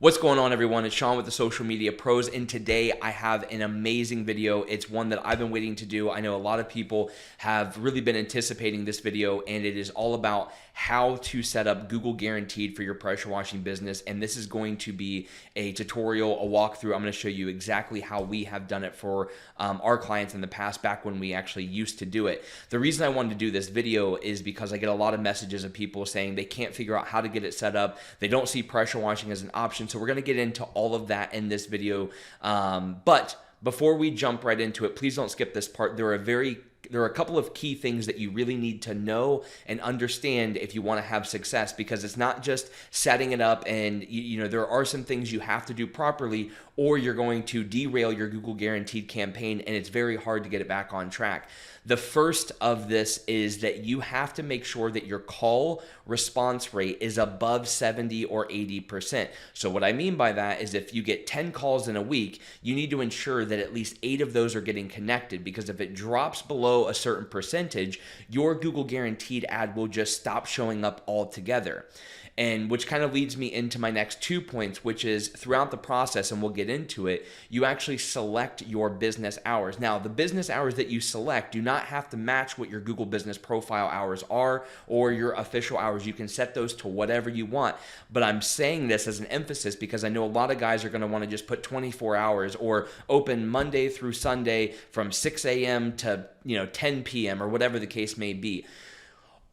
What's going on, everyone? It's Sean with the Social Media Pros, and today I have an amazing video. It's one that I've been waiting to do. I know a lot of people have really been anticipating this video, and it is all about how to set up Google Guaranteed for your pressure washing business. And this is going to be a tutorial, a walkthrough. I'm going to show you exactly how we have done it for our clients in the past, back when we actually used to do it. The reason I wanted to do this video is because I get a lot of messages of people saying they can't figure out how to get it set up. They don't see pressure washing as an option. So we're going to get into all of that in this video. But before we jump right into it, please don't skip this part. There are a couple of key things that you really need to know and understand if you want to have success, because it's not just setting it up, and there are some things you have to do properly, or you're going to derail your Google Guaranteed campaign and it's very hard to get it back on track. The first of this is that you have to make sure that your call response rate is above 70 or 80%. So what I mean by that is if you get 10 calls in a week, you need to ensure that at least 8 of those are getting connected, because if it drops below a certain percentage, your Google Guaranteed ad will just stop showing up altogether. And which kind of leads me into my next 2 points, which is throughout the process, and we'll get into it, you actually select your business hours. Now, the business hours that you select do not have to match what your Google Business Profile hours are or your official hours. You can set those to whatever you want. But I'm saying this as an emphasis because I know a lot of guys are going to want to just put 24 hours or open Monday through Sunday from 6 a.m. to 10 p.m. or whatever the case may be.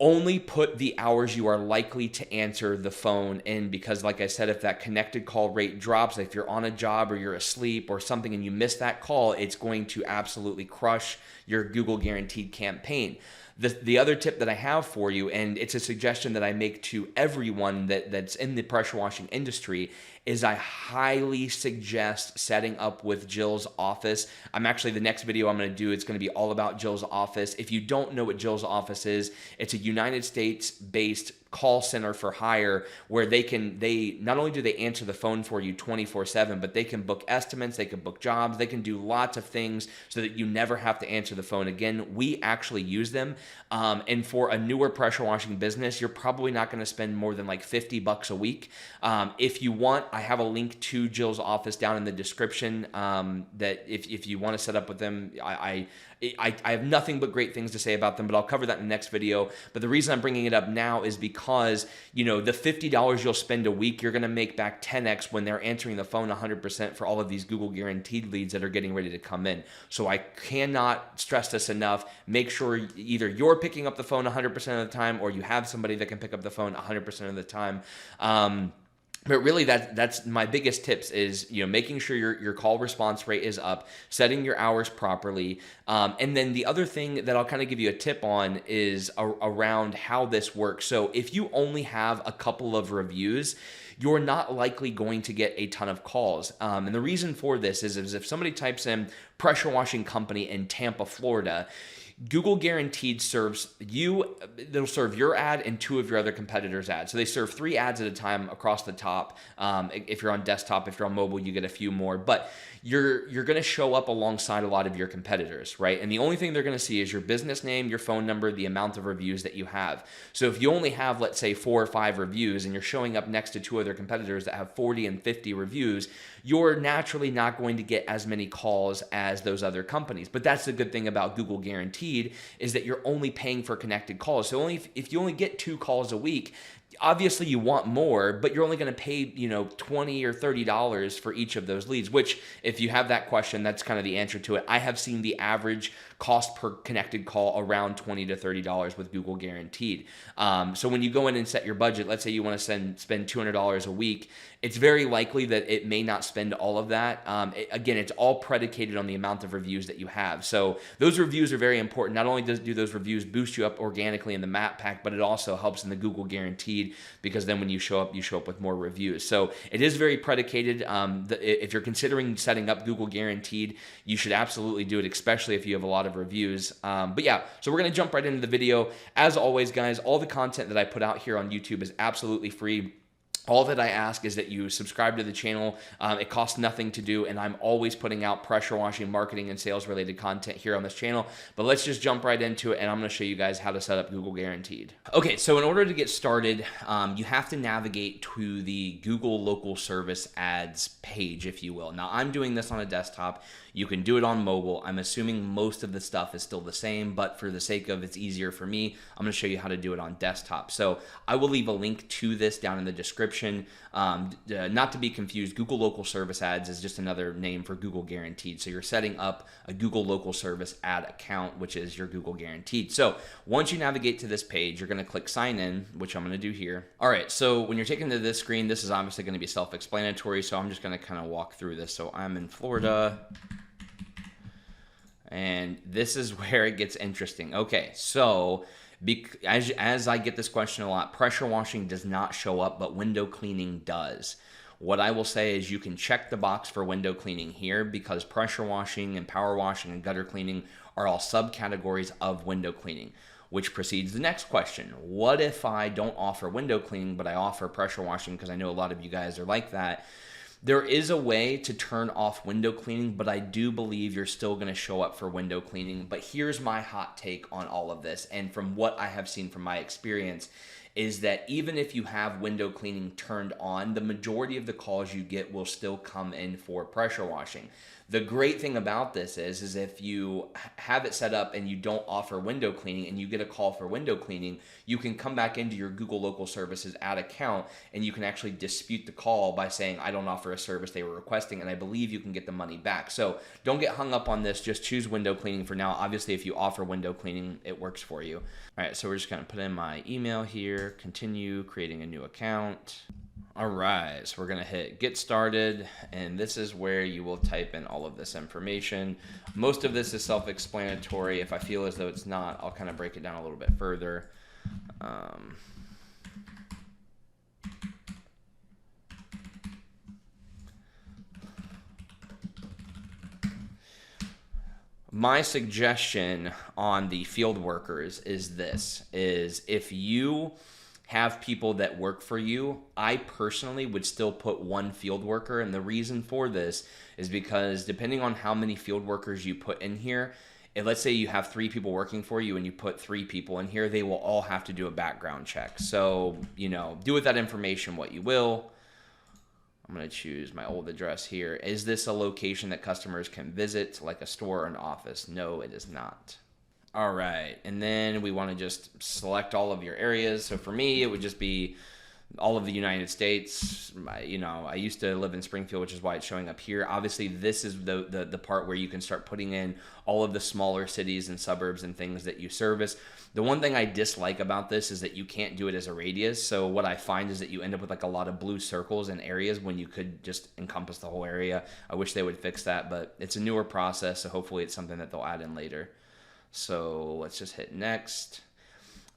Only put the hours you are likely to answer the phone in, because like I said, if that connected call rate drops, if you're on a job or you're asleep or something and you miss that call, it's going to absolutely crush your Google Guaranteed campaign. The other tip that I have for you, and it's a suggestion that I make to everyone that's in the pressure washing industry, is I highly suggest setting up with Jill's Office. The next video I'm going to do, it's going to be all about Jill's Office. If you don't know what Jill's Office is, it's a United States-based call center for hire, where they not only do they answer the phone for you 24/7, but they can book estimates, they can book jobs, they can do lots of things so that you never have to answer the phone again. We actually use them. And for a newer pressure washing business, you're probably not going to spend more than like $50 a week. If you want, I have a link to Jill's Office down in the description, that if you want to set up with them, I have nothing but great things to say about them, but I'll cover that in the next video. But the reason I'm bringing it up now is because, the $50 you'll spend a week, you're going to make back 10x when they're answering the phone 100% for all of these Google Guaranteed leads that are getting ready to come in. So I cannot stress this enough. Make sure either you're picking up the phone 100% of the time, or you have somebody that can pick up the phone 100% of the time. But really, that's my biggest tips is, making sure your call response rate is up, setting your hours properly. And then the other thing that I'll kind of give you a tip on is around how this works. So if you only have a couple of reviews, you're not likely going to get a ton of calls. And the reason for this is if somebody types in pressure washing company in Tampa, Florida, Google Guaranteed serves you, they'll serve your ad and 2 of your other competitors' ads. So they serve 3 ads at a time across the top. If you're on desktop, if you're on mobile, you get a few more. But you're going to show up alongside a lot of your competitors, right? And the only thing they're going to see is your business name, your phone number, the amount of reviews that you have. So if you only have, let's say, 4 or 5 reviews, and you're showing up next to 2 other competitors that have 40 and 50 reviews, you're naturally not going to get as many calls as those other companies. But that's the good thing about Google Guaranteed, is that you're only paying for connected calls. So if you only get 2 calls a week, obviously you want more, but you're only going to pay, $20 or $30 for each of those leads, which if you have that question, that's kind of the answer to it. I have seen the average cost per connected call around $20 to $30 with Google Guaranteed. So when you go in and set your budget, let's say you want to spend $200 a week, it's very likely that it may not spend all of that. Again, it's all predicated on the amount of reviews that you have. So those reviews are very important. Not only do those reviews boost you up organically in the map pack, but it also helps in the Google Guaranteed, because then when you show up with more reviews. So it is very predicated. If you're considering setting up Google Guaranteed, you should absolutely do it, especially if you have a lot of reviews. But yeah, so we're going to jump right into the video. As always, guys, all the content that I put out here on YouTube is absolutely free. All that I ask is that you subscribe to the channel. It costs nothing to do, and I'm always putting out pressure washing, marketing, and sales related content here on this channel. But let's just jump right into it, and I'm going to show you guys how to set up Google Guaranteed. Okay, so in order to get started, you have to navigate to the Google Local Service Ads page, if you will. Now, I'm doing this on a desktop. You can do it on mobile. I'm assuming most of the stuff is still the same, but for the sake of it's easier for me, I'm going to show you how to do it on desktop. So I will leave a link to this down in the description. Not to be confused, Google Local Service Ads is just another name for Google Guaranteed. So you're setting up a Google Local Service Ad account, which is your Google Guaranteed. So once you navigate to this page, you're going to click sign in, which I'm going to do here. All right, so when you're taken to this screen, this is obviously going to be self-explanatory, so I'm just going to kind of walk through this. So I'm in Florida. And this is where it gets interesting. Okay, so as I get this question a lot, pressure washing does not show up, but window cleaning does. What I will say is you can check the box for window cleaning here because pressure washing and power washing and gutter cleaning are all subcategories of window cleaning, which precedes the next question. What if I don't offer window cleaning, but I offer pressure washing? Because I know a lot of you guys are like that. There is a way to turn off window cleaning, but I do believe you're still going to show up for window cleaning. But here's my hot take on all of this, and from what I have seen from my experience, is that even if you have window cleaning turned on, the majority of the calls you get will still come in for pressure washing. The great thing about this is if you have it set up and you don't offer window cleaning and you get a call for window cleaning, you can come back into your Google Local Services ad account and you can actually dispute the call by saying, I don't offer a service they were requesting, and I believe you can get the money back. So don't get hung up on this. Just choose window cleaning for now. Obviously, if you offer window cleaning, it works for you. All right, so we're just going to put in my email here, continue creating a new account. All right, so we're gonna hit get started, and this is where you will type in all of this information. Most of this is self-explanatory. If I feel as though it's not, I'll kind of break it down a little bit further. My suggestion on the field workers is this, is if you have people that work for you, I personally would still put one field worker. And the reason for this is because depending on how many field workers you put in here, if let's say you have 3 people working for you and you put 3 people in here, they will all have to do a background check. So, you know, do with that information what you will. I'm going to choose my old address here. Is this a location that customers can visit, like a store or an office? No, it is not. All right, and then we want to just select all of your areas. So for me, it would just be all of the United States. I used to live in Springfield, which is why it's showing up here. Obviously, this is the part where you can start putting in all of the smaller cities and suburbs and things that you service. The one thing I dislike about this is that you can't do it as a radius. So what I find is that you end up with like a lot of blue circles in areas when you could just encompass the whole area. I wish they would fix that, but it's a newer process, so hopefully it's something that they'll add in later. So let's just hit next.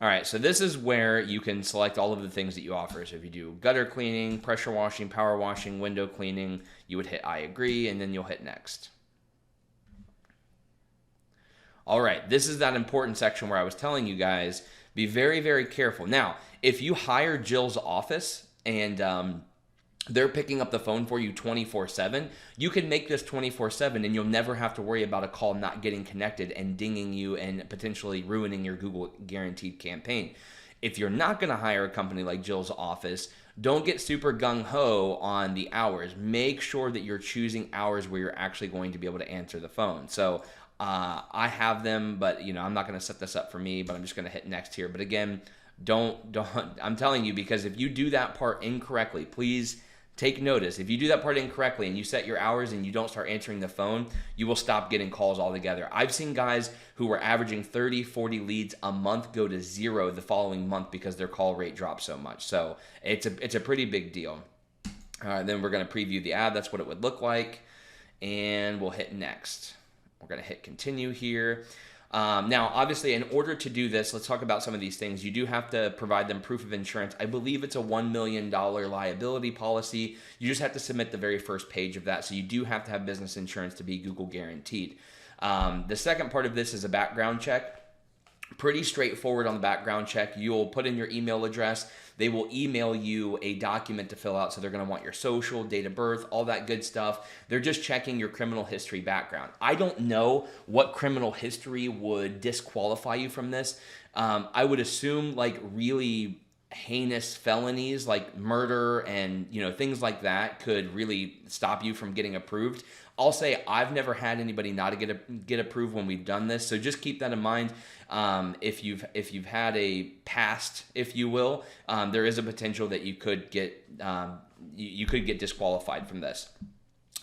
All right, so this is where you can select all of the things that you offer. So if you do gutter cleaning, pressure washing, power washing, window cleaning, you would hit I agree, and then you'll hit next. All right, this is that important section where I was telling you guys, be very, very careful. Now, if you hire Jill's office and they're picking up the phone for you 24/7, you can make this 24/7 and you'll never have to worry about a call not getting connected and dinging you and potentially ruining your Google Guaranteed campaign. If you're not going to hire a company like Jill's office, don't get super gung-ho on the hours. Make sure that you're choosing hours where you're actually going to be able to answer the phone. So I have them, but I'm not going to set this up for me, but I'm just going to hit next here. But again, don't, I'm telling you, because if you do that part incorrectly, please take notice. If you do that part incorrectly and you set your hours and you don't start answering the phone, you will stop getting calls altogether. I've seen guys who were averaging 30, 40 leads a month go to 0 the following month because their call rate dropped so much. So it's a pretty big deal. All right, then we're going to preview the ad. That's what it would look like. And we'll hit next. We're going to hit continue here. Now, obviously, in order to do this, let's talk about some of these things. You do have to provide them proof of insurance. I believe it's a $1 million liability policy. You just have to submit the very first page of that. So you do have to have business insurance to be Google Guaranteed. The second part of this is a background check. Pretty straightforward on the background check. You'll put in your email address. They will email you a document to fill out. So they're going to want your social, date of birth, all that good stuff. They're just checking your criminal history background. I don't know what criminal history would disqualify you from this. I would assume like really heinous felonies like murder and things like that could really stop you from getting approved. I'll say I've never had anybody not get approved when we've done this, so just keep that in mind. If you've had a past, if you will, there is a potential that you could get disqualified from this.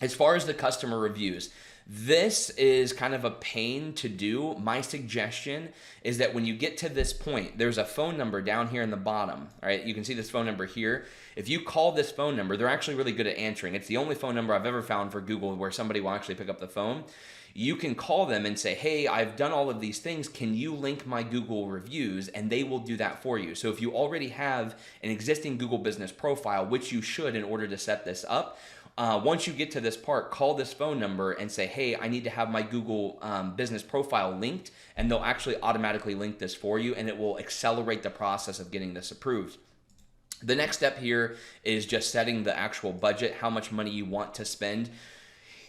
As far as the customer reviews, this is kind of a pain to do. My suggestion is that when you get to this point, there's a phone number down here in the bottom. All right, you can see this phone number here. If you call this phone number, they're actually really good at answering. It's the only phone number I've ever found for Google where somebody will actually pick up the phone. You can call them and say, hey, I've done all of these things. Can you link my Google reviews? And they will do that for you. So if you already have an existing Google business profile, which you should in order to set this up, once you get to this part, call this phone number and say, hey, I need to have my Google business profile linked, and they'll actually automatically link this for you, and it will accelerate the process of getting this approved. The next step here is just setting the actual budget, how much money you want to spend.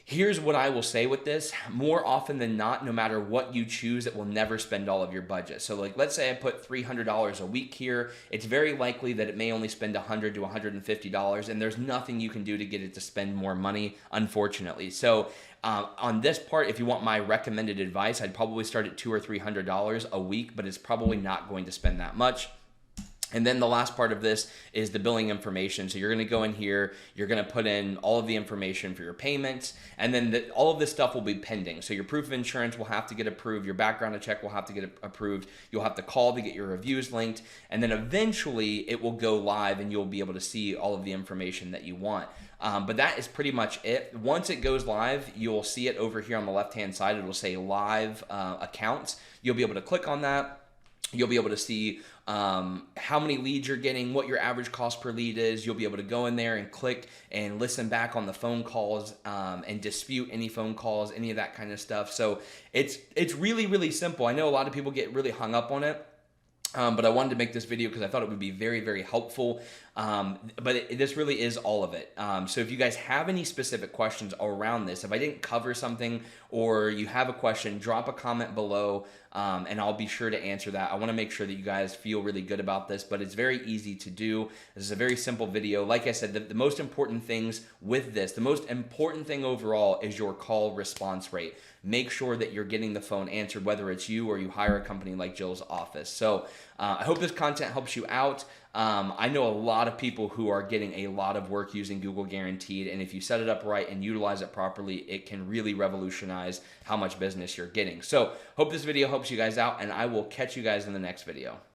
Here's what I will say with this. More often than not, no matter what you choose, it will never spend all of your budget. So like, let's say I put $300 a week here. It's very likely that it may only spend $100 to $150, and there's nothing you can do to get it to spend more money, unfortunately. So on this part, if you want my recommended advice, I'd probably start at $200 or $300 a week, but it's probably not going to spend that much. And then the last part of this is the billing information. So you're going to go in here, you're going to put in all of the information for your payments, and then all of this stuff will be pending. So your proof of insurance will have to get approved, your background check will have to get approved, you'll have to call to get your reviews linked, and then eventually it will go live and you'll be able to see all of the information that you want. But that is pretty much it. Once it goes live, you'll see it over here on the left-hand side. It will say live accounts. You'll be able to click on that. You'll be able to see how many leads you're getting, what your average cost per lead is. You'll be able to go in there and click and listen back on the phone calls and dispute any phone calls, any of that kind of stuff. So it's really, really simple. I know a lot of people get really hung up on it. But I wanted to make this video because I thought it would be very, very helpful. This really is all of it. So if you guys have any specific questions around this, if I didn't cover something or you have a question, drop a comment below and I'll be sure to answer that. I want to make sure that you guys feel really good about this, but it's very easy to do. This is a very simple video. Like I said, the most important things with this, the most important thing overall is your call response rate. Make sure that you're getting the phone answered, whether it's you or you hire a company like Jill's Office. So I hope this content helps you out. I know a lot of people who are getting a lot of work using Google Guaranteed, and if you set it up right and utilize it properly, it can really revolutionize how much business you're getting. So hope this video helps you guys out, and I will catch you guys in the next video.